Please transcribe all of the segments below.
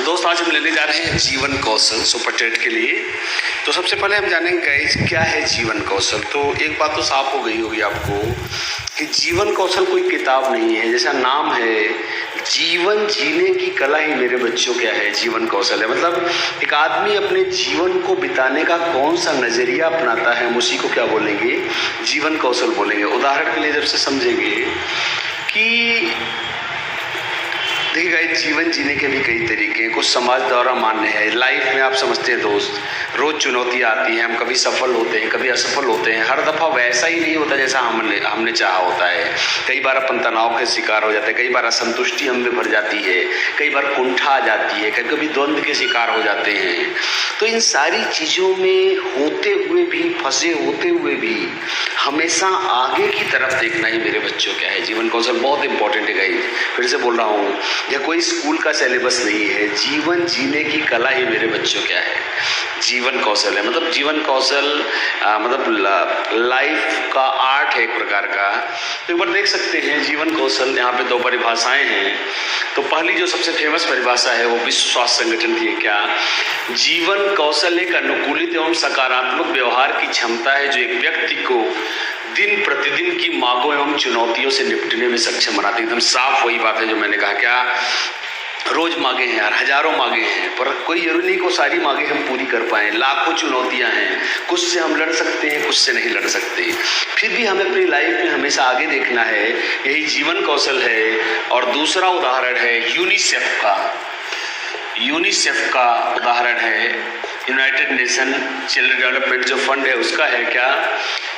तो दोस्त आज हम लेने जा रहे हैं जीवन कौशल सुपर टेट के लिए। तो सबसे पहले हम जानेंगे गाइस क्या है जीवन कौशल। तो एक बात तो साफ हो गई होगी आपको कि जीवन कौशल कोई किताब नहीं है, जैसा नाम है जीवन जीने की कला ही मेरे बच्चों क्या है जीवन कौशल है। मतलब एक आदमी अपने जीवन को बिताने का कौन सा नजरिया अपनाता है, हम उसी को क्या बोलेंगे जीवन कौशल बोलेंगे। उदाहरण के लिए जब से समझेंगे कि देखिए गाइस जीवन जीने के भी कई तरीके हैं, कुछ समाज द्वारा मान्य है। लाइफ में आप समझते हैं दोस्त रोज चुनौतियां आती हैं, हम कभी सफल होते हैं कभी असफल होते हैं, हर दफा वैसा ही नहीं होता जैसा हमने चाहा होता है। कई बार अपन तनाव के शिकार हो जाते हैं, कई बार असंतुष्टि हम में भर जाती है, कई बार कुंठा आ जाती है, कभी कभी द्वंद्व के शिकार हो जाते हैं। तो इन सारी चीजों में होते हुए भी, फंसे होते हुए भी हमेशा आगे की तरफ देखना ही मेरे बच्चों क्या है जीवन कौशल। बहुत इंपॉर्टेंट है गाइस, फिर से बोल रहा हूँ, यह कोई स्कूल का सिलेबस नहीं है, जीवन जीने की कला ही मेरे बच्चों क्या है जीवन कौशल है। मतलब जीवन कौशल मतलब लाइफ का आर्ट है एक प्रकार का। तो एक बार देख सकते हैं जीवन कौशल, यहाँ पे दो परिभाषाएं हैं। तो पहली जो सबसे फेमस परिभाषा है वो विश्व स्वास्थ्य संगठन की है। क्या जीवन कौशल एक अनुकूलित एवं सकारात्मक व्यवहार की क्षमता है जो एक व्यक्ति को दिन प्रतिदिन की मांगों एवं चुनौतियों से निपटने में सक्षम बनाती है। एकदम साफ वही बात है जो मैंने कहा। क्या रोज मांगे हैं यार, हजारों मांगे हैं, पर कोई जरूरी नहीं को सारी मांगे हम पूरी कर पाए। लाखों चुनौतियां हैं, कुछ से हम लड़ सकते हैं कुछ से नहीं लड़ सकते, फिर भी हमें अपनी लाइफ में हमेशा आगे देखना है, यही जीवन कौशल है। और दूसरा उदाहरण है यूनिसेफ का। यूनिसेफ का उदाहरण है, यूनाइटेड नेशन चिल्ड्रन डेवलपमेंट जो फंड है उसका है। क्या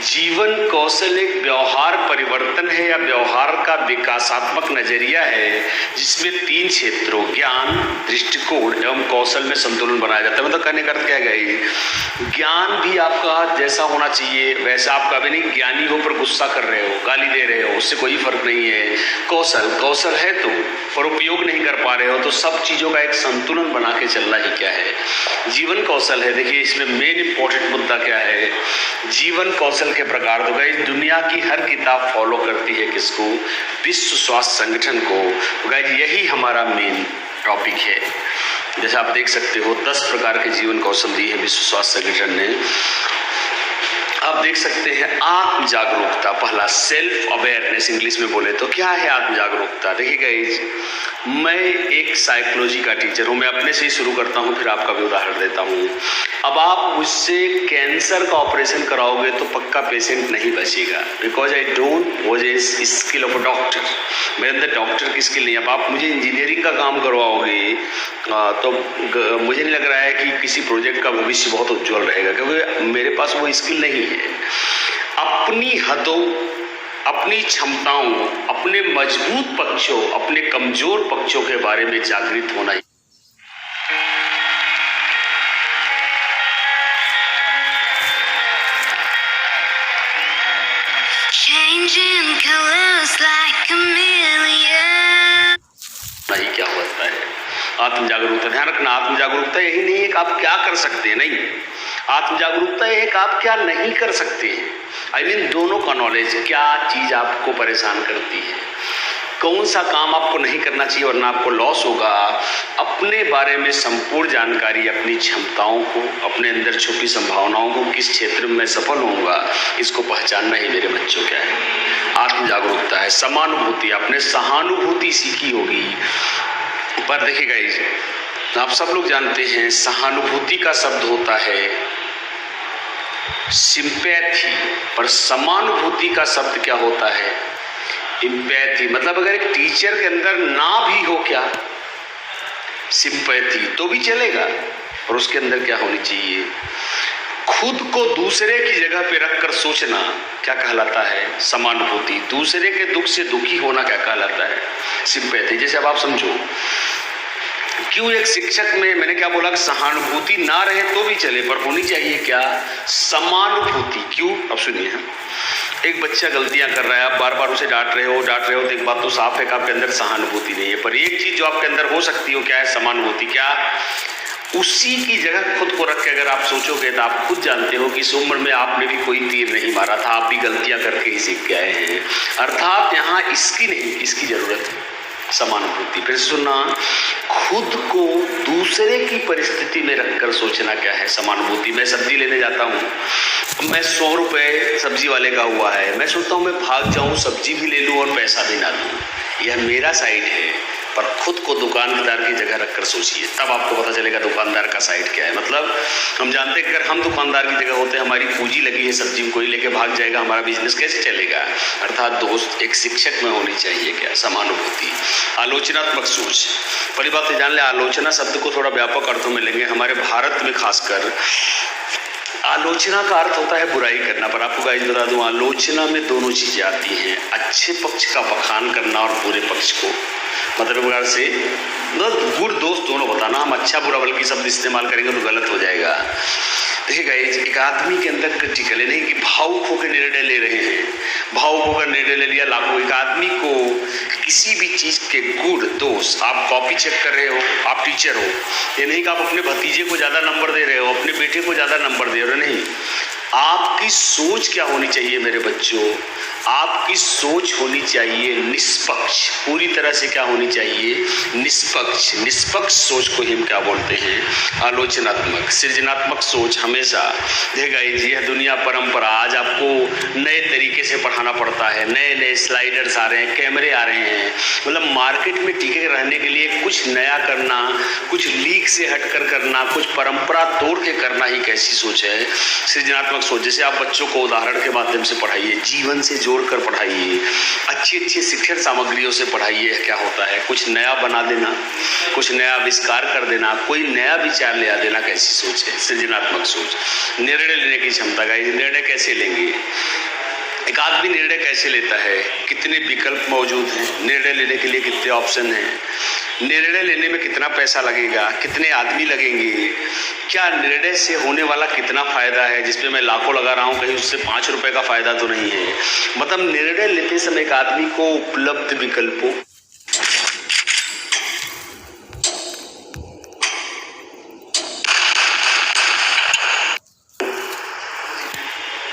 जीवन कौशल एक व्यवहार परिवर्तन है या व्यवहार का विकासात्मक नजरिया है जिसमें तीन क्षेत्रों ज्ञान, दृष्टिकोण एवं कौशल में संतुलन बनाया जाता है। मतलब कहने का अर्थ क्या है, ज्ञान भी आपका जैसा होना चाहिए वैसा आपका भी नहीं, ज्ञानी हो पर गुस्सा कर रहे हो, गाली दे रहे हो, उससे कोई फर्क नहीं है। कौशल है तो पर उपयोग नहीं कर पा रहे हो, तो सब चीजों का एक संतुलन बना के चलना ही क्या है जीवन कौशल है। देखिए इसमें मेन इंपॉर्टेंट मुद्दा क्या है, जीवन कौशल के प्रकार। तो गाइस दुनिया की हर किताब फॉलो करती है किसको, विश्व स्वास्थ्य संगठन को। तो गाइस यही हमारा मेन टॉपिक है। जैसे आप देख सकते हो 10 प्रकार के जीवन कौशल दिए हैं विश्व स्वास्थ्य संगठन ने। आप देख सकते हैं आत्म जागरूकता, पहला सेल्फ अवेयरनेस इंग्लिश में बोले तो। क्या है आत्म जागरूकता, देखिए गाइस मैं एक साइकोलॉजी का टीचर हूं, मैं अपने से ही शुरू करता हूं फिर आपका भी उदाहरण देता हूं। अब आप मुझसे कैंसर का ऑपरेशन कराओगे तो पक्का पेशेंट नहीं बचेगा, because I don't was a skill of a doctor, मेरे अंदर डॉक्टर की स्किल नहीं। अब आप मुझे इंजीनियरिंग का काम करवाओगे तो मुझे नहीं लग रहा है कि किसी प्रोजेक्ट का भविष्य बहुत उज्जवल रहेगा, क्योंकि मेरे पास वो स्किल नहीं है। अपनी हदों, अपनी क्षमताओं, अपने मजबूत पक्षों, अपने कमजोर पक्षों के बारे में जागृत होना ही। Changing colors like chameleon. नहीं क्या होता है आत्म जागरूकता। ध्यान रखना आत्म जागरूकता यही नहीं है कि आप क्या कर सकते हैं, नहीं, आत्म जागरूकता यह है कि आप क्या नहीं कर सकते हैं। आई मीन दोनों का नॉलेज, क्या चीज आपको परेशान करती है, कौन सा काम आपको नहीं करना चाहिए वरना आपको लॉस होगा। अपने बारे में संपूर्ण जानकारी, अपनी क्षमताओं को, अपने अंदर छुपी संभावनाओं को, किस क्षेत्र में मैं सफल होऊंगा, इसको पहचानना ही मेरे बच्चों क्या है आत्म जागरूकता है। समानुभूति, आपने सहानुभूति सीखी होगी, पर देखिए गाइस आप सब लोग जानते हैं सहानुभूति का शब्द होता है सिंपैथी, पर समानुभूति का शब्द क्या होता है एम्पैथी। मतलब अगर एक टीचर के अंदर ना भी हो क्या सिंपैथी तो भी चलेगा, और उसके अंदर क्या होनी चाहिए, खुद को दूसरे की जगह पे रखकर सोचना क्या कहलाता है समानुभूति। दूसरे के दुख से दुखी होना क्या कहलाता है सिंपैथी। जैसे अब आप समझो क्यों एक शिक्षक में मैंने क्या बोला कि सहानुभूति ना रहे तो भी चले, पर होनी चाहिए क्या समानुभूति। क्यों, अब सुनिए, एक बच्चा गलतियां कर रहा है, आप बार बार उसे डांट रहे हो तो एक बात तो साफ है कि आपके अंदर सहानुभूति नहीं है, पर एक चीज जो आपके अंदर हो सकती है क्या है समानुभूति। क्या उसी की जगह खुद को रख के अगर आप सोचोगे तो आप खुद जानते हो कि इस उम्र में आपने भी कोई तीर नहीं मारा था, आप भी गलतियां करके ही सीख के आए हैं। अर्थात यहाँ इसकी नहीं इसकी जरूरत है। समानुभूति। फिर सुनना, खुद को दूसरे की परिस्थिति में रखकर सोचना क्या है समानुभूति। मैं सब्जी लेने जाता हूँ, मैं 100 रुपये सब्जी वाले का हुआ है, मैं सोचता हूँ मैं भाग जाऊँ, सब्जी भी ले लूँ और पैसा भी ना दूँ, यह मेरा साइड है। पर खुद को दुकानदार की जगह रखकर सोचिए, तब आपको पता चलेगा दुकानदार का साइड क्या है। मतलब हम जानते हैं कि अगर हम दुकानदार की जगह होते हैं, हमारी पूंजी लगी है सब्जी में, कोई लेके भाग जाएगा, हमारा बिजनेस कैसे चलेगा। अर्थात दोस्त एक शिक्षक में होनी चाहिए क्या, समानुभूति। आलोचनात्मक सोच, पहली बात तो जान ले, आलोचना शब्द को थोड़ा व्यापक अर्थों में लेंगे। हमारे भारत में खासकर आलोचना का अर्थ होता है बुराई करना, पर आपको गाइस बता दूं, आलोचना में दोनों चीजें आती हैं, अच्छे पक्ष का बखान करना और बुरे पक्ष को, मतलब प्रकार से गुण दोष दोनों बताना। हम अच्छा बुरा बल्कि शब्द इस्तेमाल करेंगे तो गलत हो जाएगा। देखिए गाइस, एक आदमी के अंदर क्रिटिकल है, नहीं कि भावुक होकर निर्णय ले रहे हैं, भावुक होकर निर्णय ले लिया लाखों। एक आदमी को किसी भी चीज के गुण दोष, आप कॉपी चेक कर रहे हो, आप टीचर हो, ये नहीं कि आप अपने भतीजे को ज्यादा नंबर दे रहे हो, अपने बेटे को ज्यादा नंबर दे रहे हो, नहीं। आपकी सोच क्या होनी चाहिए मेरे बच्चों, आपकी सोच होनी चाहिए निष्पक्ष, पूरी तरह से क्या होनी चाहिए, निष्पक्ष। निष्पक्ष सोच को हम क्या बोलते हैं, आलोचनात्मक। सृजनात्मक सोच हमेशा देगा, यह दुनिया परंपरा, आज आपको नए तरीके से पढ़ाना पड़ता है, नए नए स्लाइडर्स आ रहे हैं, कैमरे आ रहे हैं, मतलब मार्केट में टिके रहने के लिए कुछ नया करना, कुछ लीक से हटकर करना, कुछ परंपरा तोड़ के करना ही कैसी सोच है, सृजनात्मक सोच। जैसे आप बच्चों को उदाहरण के माध्यम से पढ़ाइए, जीवन से जोड़कर पढ़ाइए, अच्छी अच्छी शिक्षण सामग्रियों से पढ़ाइए। क्या होता है, कुछ नया बना देना, कुछ नया आविष्कार कर देना, कोई नया विचार ले आ देना, कैसी सोच है, सृजनात्मक सोच। निर्णय लेने की क्षमता, गाइस निर्णय कैसे लेंगे, एक आदमी निर्णय कैसे लेता है, कितने विकल्प मौजूद हैं, निर्णय लेने के लिए कितने ऑप्शन हैं, निर्णय लेने में कितना पैसा लगेगा, कितने आदमी लगेंगे, क्या निर्णय से होने वाला कितना फायदा है, जिसपे मैं लाखों लगा रहा हूँ, कहीं उससे 5 रुपए का फायदा तो नहीं है। मतलब निर्णय लेते समय एक आदमी को उपलब्ध विकल्पों,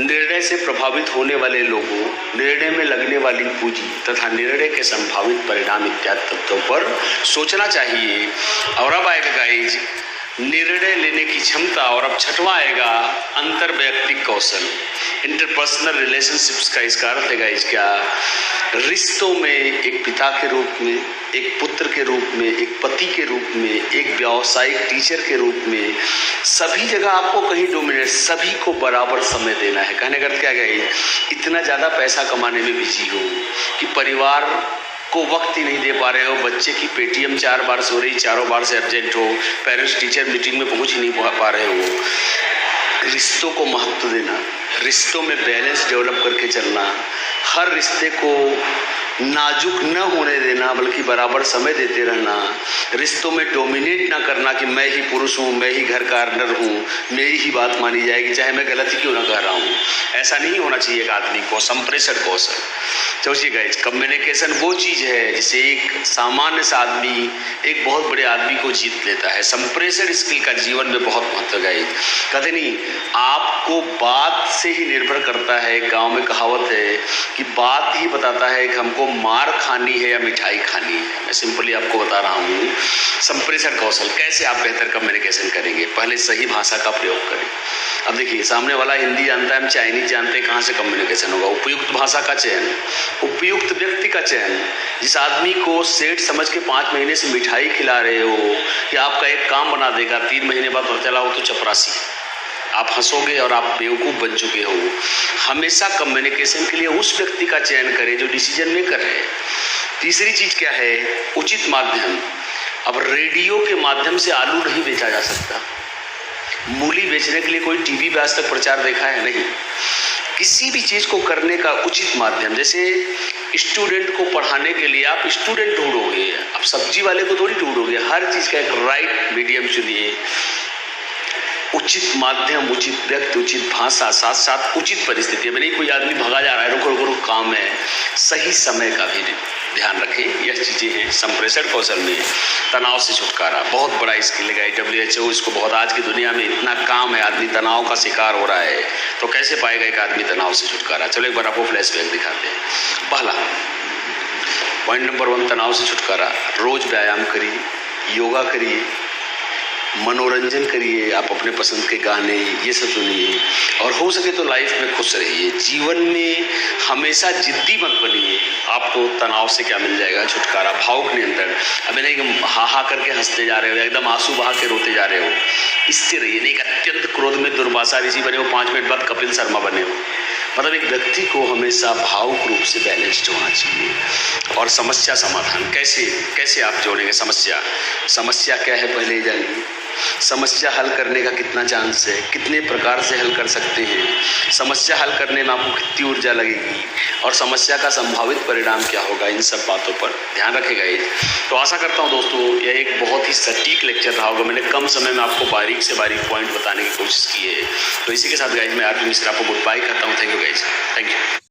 निर्णय से प्रभावित होने वाले लोगों, निर्णय में लगने वाली पूंजी तथा निर्णय के संभावित परिणाम इत्यादि तत्वों पर सोचना चाहिए। और अब आएगा गाइज निर्णय लेने की क्षमता, और अब छठवां आएगा अंतर वैयक्तिक कौशल, इंटरपर्सनल रिलेशनशिप्स का इसका अर्थ है गाइज क्या, रिश्तों में एक पिता के रूप में, एक पुत्र के रूप में, एक पति के रूप में, एक व्यावसायिक टीचर के रूप में, सभी जगह आपको कहीं डोमिनेट, सभी को बराबर समय देना है। कहने का अर्थ क्या है, इतना ज़्यादा पैसा कमाने में बिजी हो कि परिवार को वक्त ही नहीं दे पा रहे हो, बच्चे की पेटीएम 4 बार से हो रही, चारों बार से एब्सेंट हो, पेरेंट्स टीचर मीटिंग में पहुंच ही नहीं पा रहे हो। रिश्तों को महत्व देना, रिश्तों में बैलेंस डेवलप करके चलना, हर रिश्ते को नाजुक न होने देना बल्कि बराबर समय देते रहना, रिश्तों में डोमिनेट ना करना कि मैं ही पुरुष हूँ, मैं ही घर का अर्नर हूँ, मेरी ही बात मानी जाएगी चाहे मैं गलत ही क्यों ना कह रहा हूँ, ऐसा नहीं होना चाहिए एक आदमी को। संप्रेषण कौशल, सोचिए गाइस, कम्युनिकेशन वो चीज़ है जिसे एक सामान्य सा आदमी एक बहुत बड़े आदमी को जीत लेता है। संप्रेषण स्किल का जीवन में बहुत महत्व है गाइस। कहते नहीं, आपको बात से ही निर्भर करता है, गाँव में कहावत है कि बात ही बताता है कि हमको मार खानी है या मिठाई खानी है। मैं सिंपली आपको बता रहा हूँ संप्रेषण कौशल, कैसे आप बेहतर कम्युनिकेशन करेंगे। पहले सही भाषा का प्रयोग करें। अब देखिए, सामने वाला हिंदी जानता है, हम चाइनीज जानते हैं, कहाँ से कम्युनिकेशन होगा। उपयुक्त भाषा का चयन, उपयुक्त व्यक्ति का चयन, जिस आदमी को सेठ समझ के 5 महीने से मिठाई खिला रहे हो कि आपका एक काम बना देगा, 3 महीने बाद पता चला हो तो चपरासी, आप हंसोगे और आप बेवकूफ़ बन चुके हो। हमेशा कम्युनिकेशन के लिए उस व्यक्ति का चयन करें जो डिसीजन मेकर है। तीसरी चीज़ क्या है, उचित माध्यम। अब रेडियो के माध्यम से आलू नहीं बेचा जा सकता, मूली बेचने के लिए कोई टीवी पे आज तक प्रचार देखा है नहीं। किसी भी चीज़ को करने का उचित माध्यम, जैसे स्टूडेंट को पढ़ाने के लिए आप स्टूडेंट ढूंढोगे, आप सब्जी वाले को थोड़ी ढूंढोगे। हर चीज़ का एक राइट मीडियम चुनिए, उचित माध्यम, उचित व्यक्ति, उचित भाषा, साथ साथ उचित परिस्थिति। नहीं कोई आदमी भगा जा रहा है, रुको रुको काम है, सही समय का भी ध्यान रखें। यह चीज़ें हैं संप्रेषण कौशल में। तनाव से छुटकारा बहुत बड़ा स्किल है। WHO इसको बहुत, आज की दुनिया में इतना काम है, आदमी तनाव का शिकार हो रहा है, तो कैसे पाएगा एक आदमी तनाव से छुटकारा। चलो एक बार आपको फ्लैशबैक दिखाते हैं। पहला, पॉइंट नंबर 1, तनाव से छुटकारा। रोज व्यायाम करिए, योगा करिए, मनोरंजन करिए, आप अपने पसंद के गाने ये सब सुनिए, और हो सके तो लाइफ में खुश रहिए। जीवन में हमेशा जिद्दी मत बनिए, आपको तनाव से क्या मिल जाएगा, छुटकारा, भावुक नियंत्रण। अब नहीं हा हा करके हंसते जा रहे हो, एकदम आंसू बहा के रोते जा रहे हो, इससे रहिए। नहीं अत्यंत क्रोध में दुर्वासा ऋषि बने हो, 5 मिनट बाद कपिल शर्मा बने हो। मतलब एक व्यक्ति को हमेशा भावुक रूप से बैलेंस्ड होना चाहिए। और समस्या समाधान कैसे आप जोड़ेंगे समस्या क्या है पहले ही जानिए। समस्या हल करने का कितना चांस है, कितने प्रकार से हल कर सकते हैं, समस्या हल करने में आपको कितनी ऊर्जा लगेगी, और समस्या का संभावित परिणाम क्या होगा, इन सब बातों पर ध्यान रखेगा ये। तो आशा करता हूँ दोस्तों यह एक बहुत ही सटीक लेक्चर रहा होगा। मैंने कम समय में आपको बारीक से बारीक पॉइंट बताने की कोशिश की है। तो इसी के साथ गाइज मैं आरपी मिश्रा आपको गुड बाय करता हूँ। Thank you guys, thank you.